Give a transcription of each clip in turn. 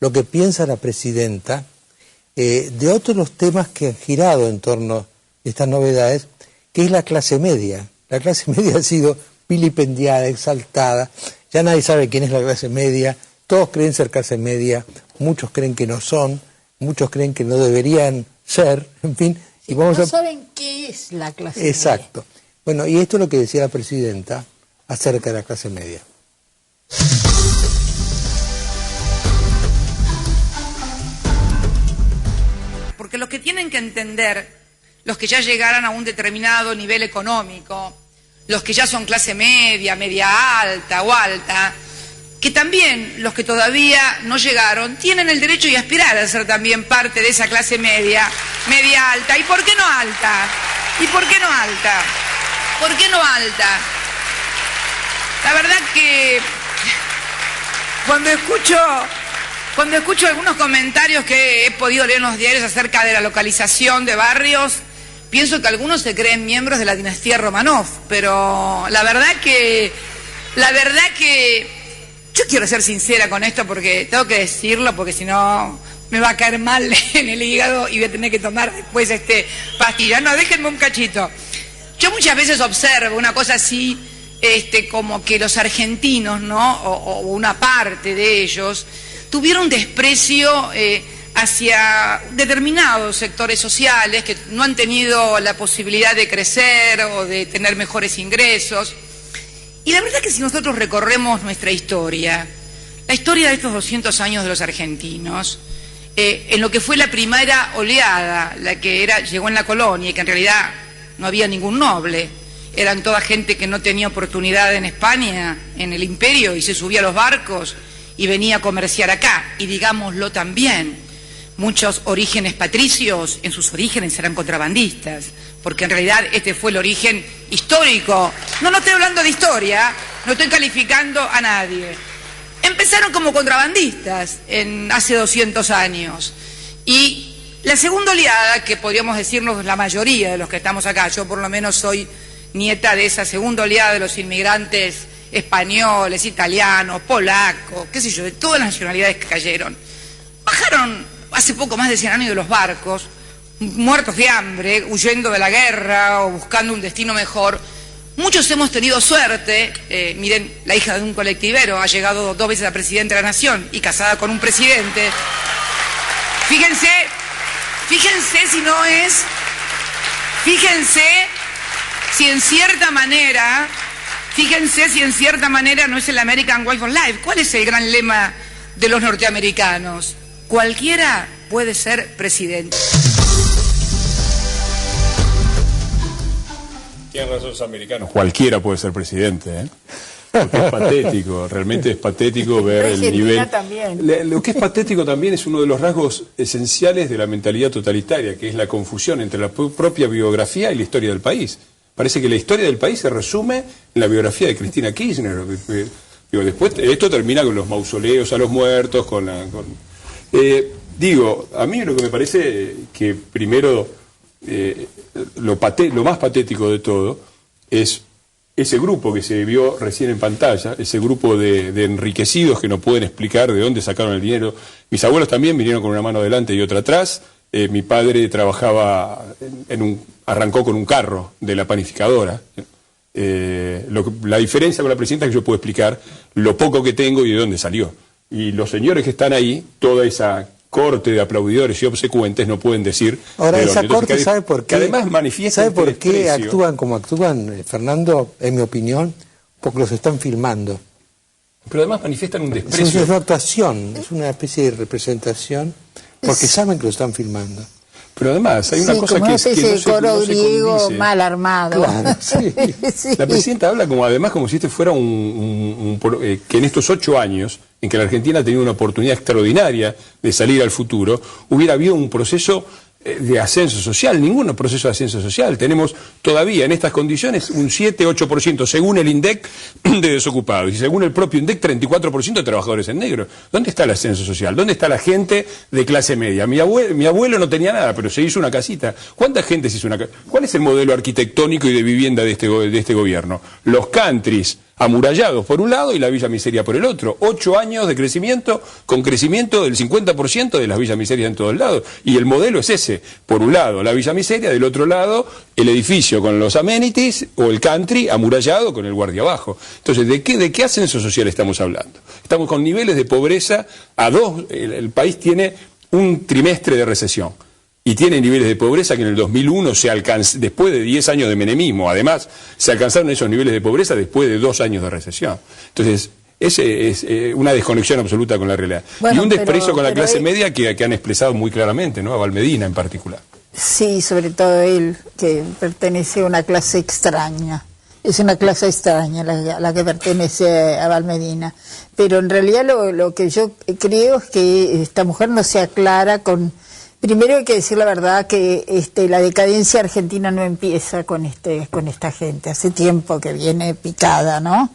lo que piensa la presidenta de otros temas que han girado en torno a estas novedades, que es la clase media. La clase media ha sido vilipendiada, exaltada, ya nadie sabe quién es la clase media, todos creen ser clase media, muchos creen que no son, muchos creen que no deberían ser, en fin. Y vamos no saben qué es la clase media. Exacto. Bueno, y esto es lo que decía la presidenta acerca de la clase media. Porque los que tienen que entender, los que ya llegaran a un determinado nivel económico, los que ya son clase media, media alta o alta, que también los que todavía no llegaron tienen el derecho y aspirar a ser también parte de esa clase media, media alta. ¿Y por qué no alta? ¿Y por qué no alta? ¿Por qué no alta? La verdad que cuando escucho algunos comentarios que he podido leer en los diarios acerca de la localización de barrios, pienso que algunos se creen miembros de la dinastía Romanov, pero la verdad que yo quiero ser sincera con esto porque tengo que decirlo, porque si no me va a caer mal en el hígado y voy a tener que tomar después pastilla. No, déjenme un cachito. Yo muchas veces observo una cosa así, como que los argentinos, ¿no? O una parte de ellos tuvieron desprecio hacia determinados sectores sociales que no han tenido la posibilidad de crecer o de tener mejores ingresos. Y la verdad que si nosotros recorremos nuestra historia, la historia de estos 200 años de los argentinos, en lo que fue la primera oleada, la que llegó en la colonia y que en realidad no había ningún noble, eran toda gente que no tenía oportunidad en España, en el imperio, y se subía a los barcos y venía a comerciar acá, y digámoslo también, muchos orígenes patricios en sus orígenes eran contrabandistas, porque en realidad este fue el origen histórico. No estoy hablando de historia, no estoy calificando a nadie. Empezaron como contrabandistas hace 200 años, y la segunda oleada, que podríamos decirnos la mayoría de los que estamos acá, yo por lo menos soy nieta de esa segunda oleada de los inmigrantes españoles, italianos, polacos, qué sé yo, de todas las nacionalidades que cayeron. Bajaron hace poco más de 100 años de los barcos, muertos de hambre, huyendo de la guerra o buscando un destino mejor. Muchos hemos tenido suerte, miren, la hija de un colectivero ha llegado 2 veces a presidenta de la Nación y casada con un presidente. Fíjense si en cierta manera no es el American Way of Life. ¿Cuál es el gran lema de los norteamericanos? Cualquiera puede ser presidente. Tienen razón los americanos. Cualquiera puede ser presidente, ¿eh? Porque es patético, realmente es patético ver el nivel. Lo que es patético también es uno de los rasgos esenciales de la mentalidad totalitaria, que es la confusión entre la propia biografía y la historia del país. Parece que la historia del país se resume en la biografía de Cristina Kirchner. Después esto termina con los mausoleos a los muertos, a mí lo que me parece que primero lo más patético de todo es ese grupo que se vio recién en pantalla, ese grupo de enriquecidos que no pueden explicar de dónde sacaron el dinero. Mis abuelos también vinieron con una mano adelante y otra atrás. Mi padre trabajaba arrancó con un carro de la panificadora. La diferencia con la presidenta es que yo puedo explicar lo poco que tengo y de dónde salió. Y los señores que están ahí, toda esa corte de aplaudidores y obsecuentes no pueden decir. Ahora, esa corte, ¿sabe por qué? Que además manifiesta. ¿Sabe por qué actúan como actúan, Fernando? En mi opinión, porque los están filmando. Pero además manifiestan un desprecio. Es una actuación, es una especie de representación, porque saben que lo están filmando. Pero además hay una cosa que ese coro griego mal armado. Claro, sí. Sí. La presidenta habla como si este fuera que en estos 8 años en que la Argentina ha tenido una oportunidad extraordinaria de salir al futuro, hubiera habido un proceso de ascenso social. Ningún proceso de ascenso social. Tenemos todavía en estas condiciones un 7-8% según el INDEC de desocupados y según el propio INDEC 34% de trabajadores en negro. ¿Dónde está el ascenso social? ¿Dónde está la gente de clase media? Mi abuelo no tenía nada, pero se hizo una casita. ¿Cuánta gente se hizo una casita? ¿Cuál es el modelo arquitectónico y de vivienda de este gobierno? Los countries amurallados por un lado y la Villa Miseria por el otro. 8 años de crecimiento, con crecimiento del 50% de las Villas Miserias en todos lados. Y el modelo es ese. Por un lado la Villa Miseria, del otro lado el edificio con los amenities o el country amurallado con el guardia abajo. Entonces, ¿de qué ascenso social estamos hablando? Estamos con niveles de pobreza el país tiene un trimestre de recesión. Y tiene niveles de pobreza que en el 2001 después de 10 años de menemismo, además, se alcanzaron esos niveles de pobreza después de 2 años de recesión. Entonces, ese es una desconexión absoluta con la realidad. Bueno, y un desprecio con la clase media que han expresado muy claramente, ¿no? A Valmedina en particular. Sí, sobre todo él, que pertenece a una clase extraña. Es una clase extraña la que pertenece a Valmedina. Pero en realidad lo que yo creo es que esta mujer no se aclara con... Primero hay que decir la verdad que la decadencia argentina no empieza con esta gente, hace tiempo que viene picada, ¿no?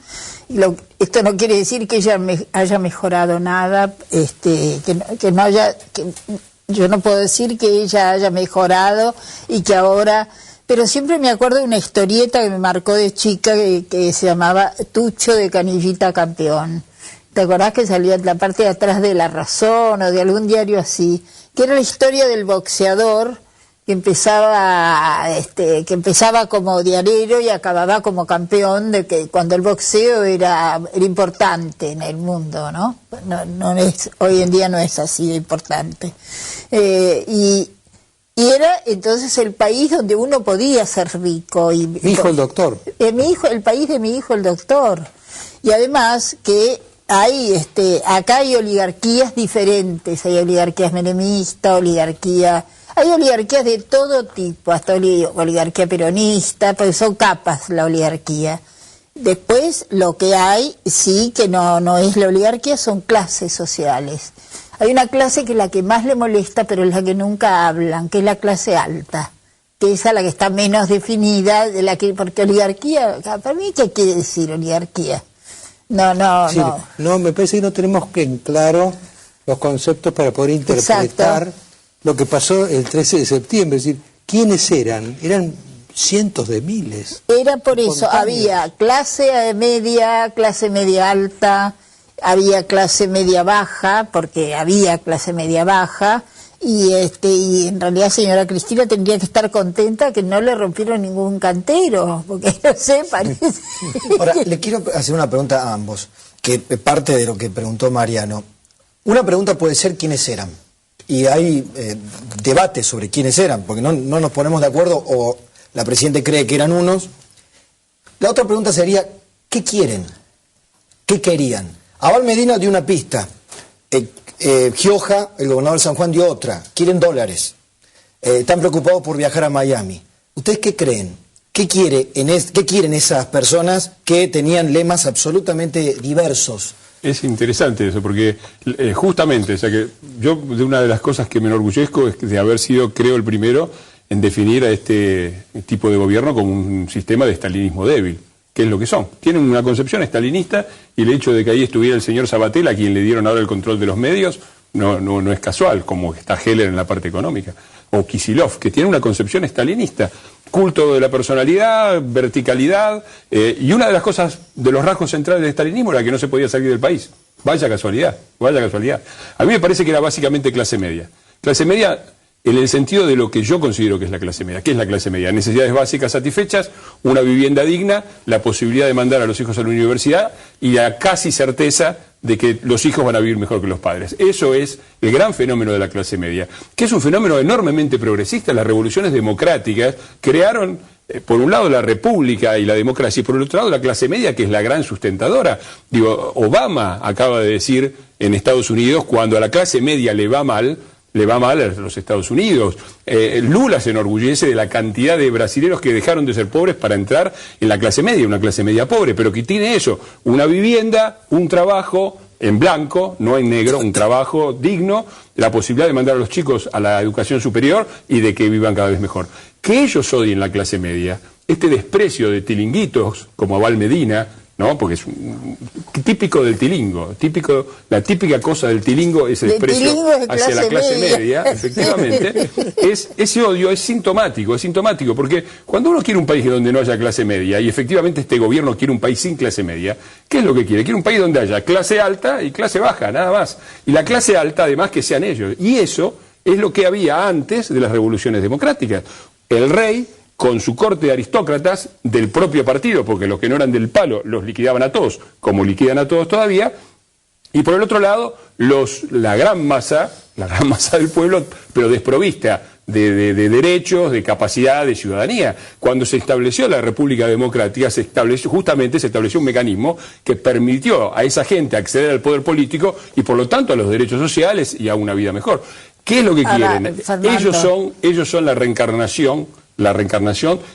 Esto no quiere decir que ella haya mejorado nada, que no haya, yo no puedo decir que ella haya mejorado y que ahora, pero siempre me acuerdo de una historieta que me marcó de chica que se llamaba Tucho de Canillita Campeón. ¿Te acordás que salía en la parte de atrás de La Razón o de algún diario así? Que era la historia del boxeador que empezaba como diarero y acababa como campeón, de que cuando el boxeo era importante en el mundo, ¿no? Hoy en día no es así de importante. Y era entonces el país donde uno podía ser rico. Mi hijo el doctor. El país de mi hijo el doctor. Y además que acá hay oligarquías diferentes, hay oligarquías menemistas, hay oligarquías de todo tipo, hasta oligarquía peronista, pues son capas la oligarquía. Después lo que hay, sí, que no es la oligarquía, son clases sociales. Hay una clase que es la que más le molesta, pero es la que nunca hablan, que es la clase alta, que es la que está menos definida, porque oligarquía, para mí, ¿qué quiere decir oligarquía? No, me parece que no tenemos en claro los conceptos para poder interpretar lo que pasó el 13 de septiembre. Es decir, ¿quiénes eran? Eran cientos de miles. Era por eso, había clase media alta, había clase media baja, porque había clase media baja, y en realidad señora Cristina tendría que estar contenta que no le rompieron ningún cantero, porque no sé, parece... Ahora, le quiero hacer una pregunta a ambos, que parte de lo que preguntó Mariano. Una pregunta puede ser quiénes eran, y hay debate sobre quiénes eran, porque no nos ponemos de acuerdo, o la Presidenta cree que eran unos. La otra pregunta sería, ¿qué quieren? ¿Qué querían? A Valmedina dio una pista, Gioja, el gobernador de San Juan, dio otra. Quieren dólares. Están preocupados por viajar a Miami. ¿Ustedes qué creen? ¿Qué quieren esas personas que tenían lemas absolutamente diversos? Es interesante eso, porque justamente, o sea que yo de una de las cosas que me enorgullezco es de haber sido, creo, el primero en definir a este tipo de gobierno como un sistema de estalinismo débil. ¿Qué es lo que son? Tienen una concepción estalinista y el hecho de que ahí estuviera el señor Sabatel, a quien le dieron ahora el control de los medios, no es casual, como está Heller en la parte económica. O Kicillof, que tiene una concepción estalinista. Culto de la personalidad, verticalidad, y una de las cosas, de los rasgos centrales del estalinismo era que no se podía salir del país. Vaya casualidad, vaya casualidad. A mí me parece que era básicamente clase media. Clase media en el sentido de lo que yo considero que es la clase media. ¿Qué es la clase media? Necesidades básicas satisfechas, una vivienda digna, la posibilidad de mandar a los hijos a la universidad y la casi certeza de que los hijos van a vivir mejor que los padres. Eso es el gran fenómeno de la clase media, que es un fenómeno enormemente progresista. Las revoluciones democráticas crearon, por un lado, la república y la democracia, y por el otro lado, la clase media, que es la gran sustentadora. Digo, Obama acaba de decir en Estados Unidos, cuando a la clase media le va mal a los Estados Unidos. Lula se enorgullece de la cantidad de brasileños que dejaron de ser pobres para entrar en la clase media, una clase media pobre, pero que tiene eso, una vivienda, un trabajo en blanco, no en negro, un trabajo digno, la posibilidad de mandar a los chicos a la educación superior y de que vivan cada vez mejor. Que ellos odien la clase media, este desprecio de tilinguitos como a Valmedina, ¿no? Porque es típico del tilingo, la típica cosa del tilingo es el desprecio hacia la clase media, efectivamente. Ese odio es sintomático, porque cuando uno quiere un país donde no haya clase media, y efectivamente este gobierno quiere un país sin clase media, ¿qué es lo que quiere? Quiere un país donde haya clase alta y clase baja, nada más. Y la clase alta, además, que sean ellos. Y eso es lo que había antes de las revoluciones democráticas. El rey, con su corte de aristócratas del propio partido, porque los que no eran del palo los liquidaban a todos, como liquidan a todos todavía, y por el otro lado, la gran masa del pueblo, pero desprovista de derechos, de capacidad, de ciudadanía. Cuando se estableció la República Democrática, se estableció un mecanismo que permitió a esa gente acceder al poder político y por lo tanto a los derechos sociales y a una vida mejor. ¿Qué es lo que quieren? Ellos son la reencarnación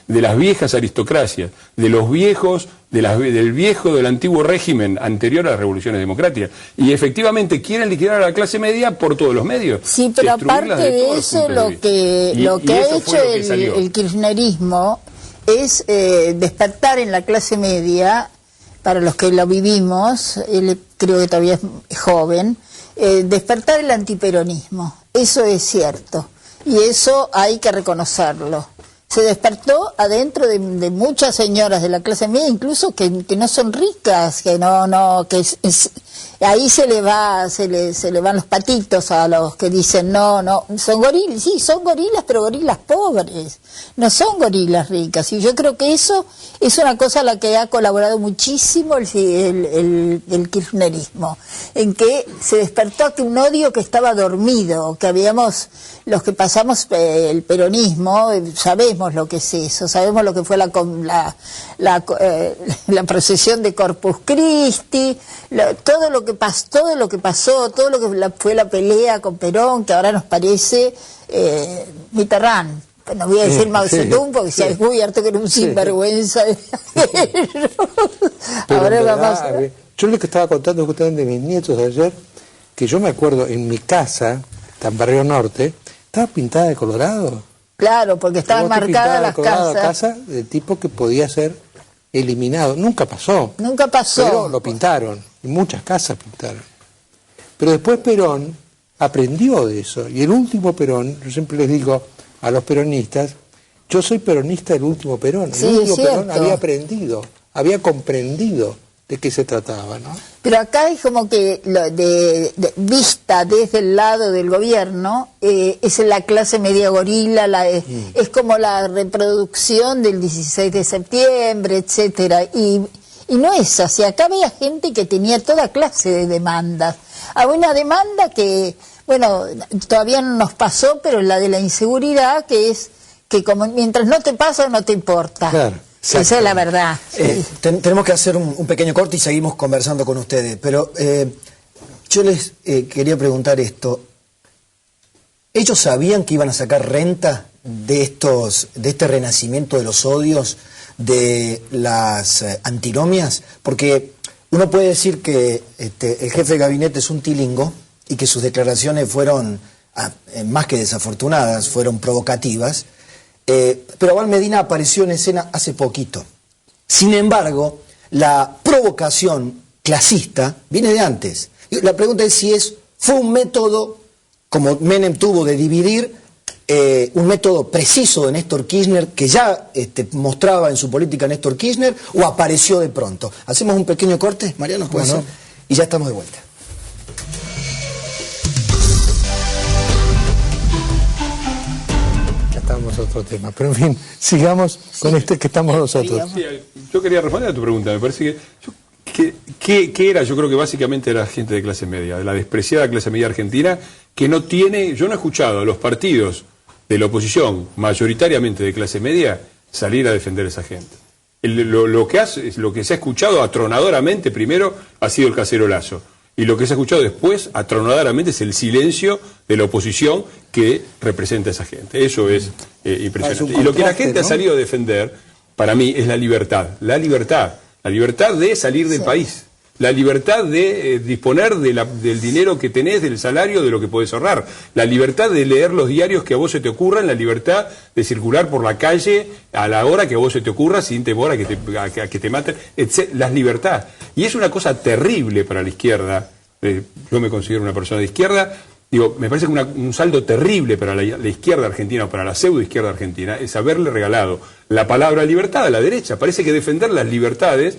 de las viejas aristocracias, de los viejos, del antiguo régimen anterior a las revoluciones democráticas. Y efectivamente quieren liquidar a la clase media por todos los medios. Sí, pero aparte de eso, lo que ha hecho el kirchnerismo es despertar en la clase media, para los que lo vivimos, él creo que todavía es joven, despertar el antiperonismo. Eso es cierto. Y eso hay que reconocerlo. Se despertó adentro de muchas señoras de la clase media, incluso que no son ricas, ahí se le van los patitos a los que dicen no, son gorilas, sí, son gorilas, pero gorilas pobres, no son gorilas ricas. Y yo creo que eso es una cosa a la que ha colaborado muchísimo el kirchnerismo, en que se despertó un odio que estaba dormido, que los que pasamos el peronismo, sabemos lo que es eso, sabemos lo que fue la procesión de Corpus Christi, todo lo que pasó, todo lo que fue la pelea con Perón, que ahora nos parece Mitterrand. No voy a decir Mao Zedong porque se ha descubierto que era un sinvergüenza. Ahora vamos a ver. Yo les estaba contando justamente de mis nietos ayer, que yo me acuerdo en mi casa, en Barrio Norte, estaba pintada de colorado. Claro, porque estaban marcadas las casas. Casa del tipo que podía ser eliminado. Nunca pasó. Pero lo pintaron. Y muchas casas pintaron. Pero después Perón aprendió de eso. Y el último Perón, yo siempre les digo a los peronistas, yo soy peronista del último Perón. Sí, el último Perón había aprendido, había comprendido de qué se trataba, ¿no? Pero acá es como que vista desde el lado del gobierno, es la clase media gorila, es como la reproducción del 16 de septiembre, etcétera, y no es así. Acá había gente que tenía toda clase de demandas. Había una demanda que, bueno, todavía no nos pasó, pero la de la inseguridad, que es que como mientras no te pasa, no te importa. Claro. Esa es la verdad. Tenemos que hacer un pequeño corte y seguimos conversando con ustedes. Pero yo les quería preguntar esto. ¿Ellos sabían que iban a sacar renta de este renacimiento de los odios, de las antinomias? Porque uno puede decir que el jefe de gabinete es un tilingo y que sus declaraciones fueron más que desafortunadas, fueron provocativas. Pero Abal Medina apareció en escena hace poquito. Sin embargo, la provocación clasista viene de antes. La pregunta es si fue un método, como Menem tuvo de dividir, un método preciso de Néstor Kirchner, que ya mostraba en su política Néstor Kirchner, o apareció de pronto. Hacemos un pequeño corte, Mariano, ¿puede ser? Y ya estamos de vuelta. Otro tema, pero en fin, sigamos con este que estamos nosotros. Sí, yo quería responder a tu pregunta. Me parece que ¿qué era? Yo creo que básicamente era gente de clase media, de la despreciada clase media argentina, que no tiene, yo no he escuchado a los partidos de la oposición, mayoritariamente de clase media, salir a defender a esa gente. Lo que se ha escuchado atronadoramente primero ha sido el cacerolazo. Y lo que se ha escuchado después, atronadoramente, es el silencio de la oposición que representa a esa gente. Eso es impresionante. Y lo que la gente ha salido a defender, para mí, es la libertad. La libertad de salir del país. la libertad de disponer del dinero que tenés, del salario, de lo que podés ahorrar, la libertad de leer los diarios que a vos se te ocurran, la libertad de circular por la calle a la hora que a vos se te ocurra sin temor a que te maten, etc. Las libertades. Y es una cosa terrible para la izquierda, yo me considero una persona de izquierda, digo, me parece que un saldo terrible para la izquierda argentina, o para la pseudo izquierda argentina, es haberle regalado la palabra libertad a la derecha. Parece que defender las libertades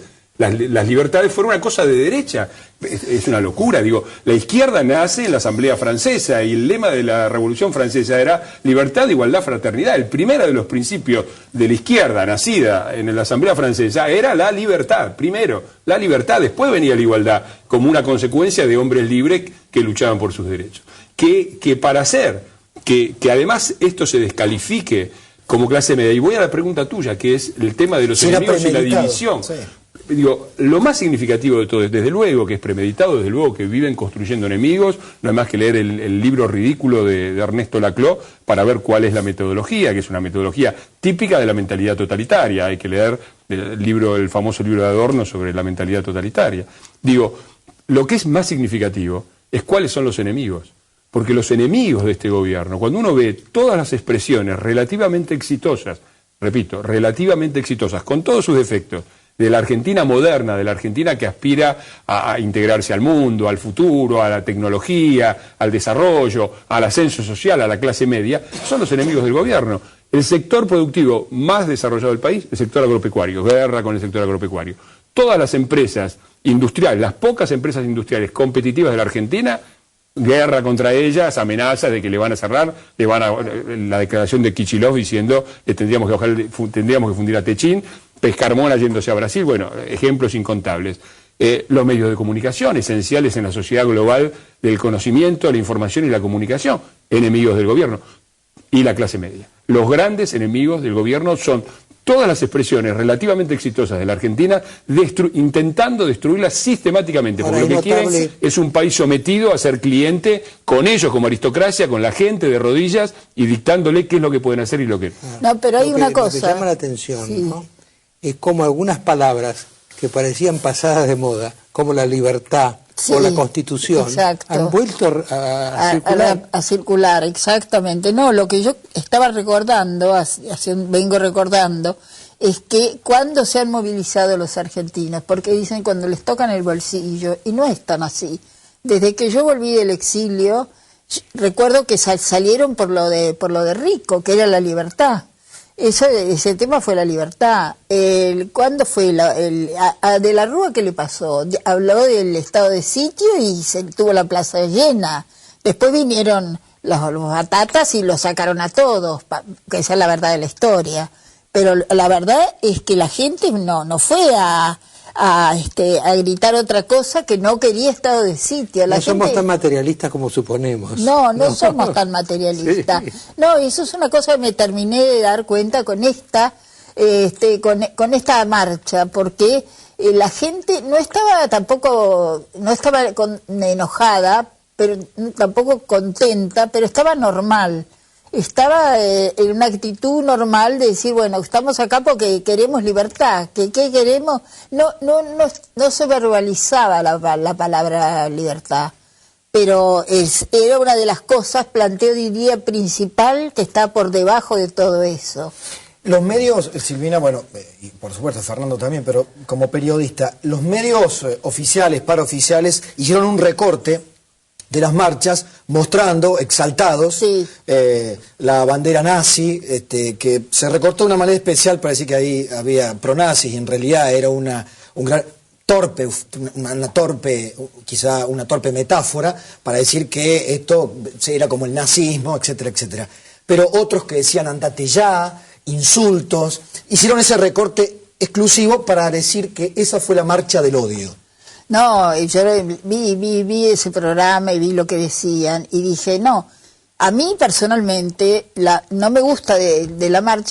fueron una cosa de derecha. Es una locura, digo. La izquierda nace en la Asamblea Francesa y el lema de la Revolución Francesa era libertad, igualdad, fraternidad. El primero de los principios de la izquierda nacida en la Asamblea Francesa era la libertad. Primero, la libertad, después venía la igualdad, como una consecuencia de hombres libres que luchaban por sus derechos. Que para hacer que además esto se descalifique como clase media, y voy a la pregunta tuya, que es el tema de los enemigos y la división. Sí. Digo, lo más significativo de todo es, desde luego que es premeditado, desde luego que viven construyendo enemigos, no hay más que leer el libro ridículo de Ernesto Laclau para ver cuál es la metodología, que es una metodología típica de la mentalidad totalitaria. Hay que leer el famoso libro de Adorno sobre la mentalidad totalitaria. Digo, lo que es más significativo es cuáles son los enemigos. Porque los enemigos de este gobierno, cuando uno ve todas las expresiones relativamente exitosas, repito, relativamente exitosas, con todos sus defectos, de la Argentina moderna, de la Argentina que aspira a integrarse al mundo, al futuro, a la tecnología, al desarrollo, al ascenso social, a la clase media, son los enemigos del gobierno. El sector productivo más desarrollado del país, el sector agropecuario, guerra con el sector agropecuario. Todas las empresas industriales, las pocas empresas industriales competitivas de la Argentina, guerra contra ellas, amenazas de que le van a cerrar, la declaración de Kicillof diciendo que tendríamos que fundir a Techín, Pescarmona yéndose a Brasil, bueno, ejemplos incontables. Los medios de comunicación, esenciales en la sociedad global del conocimiento, la información y la comunicación, enemigos del gobierno. Y la clase media. Los grandes enemigos del gobierno son todas las expresiones relativamente exitosas de la Argentina intentando destruirla sistemáticamente, porque lo que quieren es un país sometido a ser cliente con ellos como aristocracia, con la gente de rodillas y dictándole qué es lo que pueden hacer y lo que no. No, pero hay una cosa. Lo que llama la atención, sí, ¿no? Es como algunas palabras que parecían pasadas de moda, como la libertad, sí, o la Constitución, exacto, han vuelto a circular. A circular, exactamente. No, lo que yo estaba recordando, vengo recordando, es que cuando se han movilizado los argentinos, porque dicen cuando les tocan el bolsillo, y no es tan así. Desde que yo volví del exilio, recuerdo que salieron por lo de rico, que era la libertad. Ese tema fue la libertad. ¿Cuándo fue? A De la Rúa, ¿qué le pasó? Habló del estado de sitio y se tuvo la plaza llena. Después vinieron los batatas y los sacaron a todos, que esa es la verdad de la historia. Pero la verdad es que la gente no fue a gritar otra cosa que no quería estado de sitio. No somos tan materialistas como suponemos. No somos tan materialistas. Sí. No, eso es una cosa que me terminé de dar cuenta con esta marcha, porque la gente no estaba enojada, pero tampoco contenta, pero estaba normal. Estaba en una actitud normal de decir, bueno, estamos acá porque queremos libertad. ¿Qué queremos? No se verbalizaba la palabra libertad, pero era una de las cosas, planteo diría, principal, que está por debajo de todo eso. Los medios, Silvina, bueno, y por supuesto Fernando también, pero como periodista, los medios oficiales, paraoficiales, hicieron un recorte de las marchas, mostrando, exaltados, sí, la bandera nazi, que se recortó de una manera especial, parece que ahí había pronazis, y en realidad era una torpe metáfora para decir que esto era como el nazismo, etcétera, etcétera. Pero otros que decían andate ya, insultos, hicieron ese recorte exclusivo para decir que esa fue la marcha del odio. No, yo vi ese programa y vi lo que decían y dije, no, a mí personalmente no me gusta de la marcha.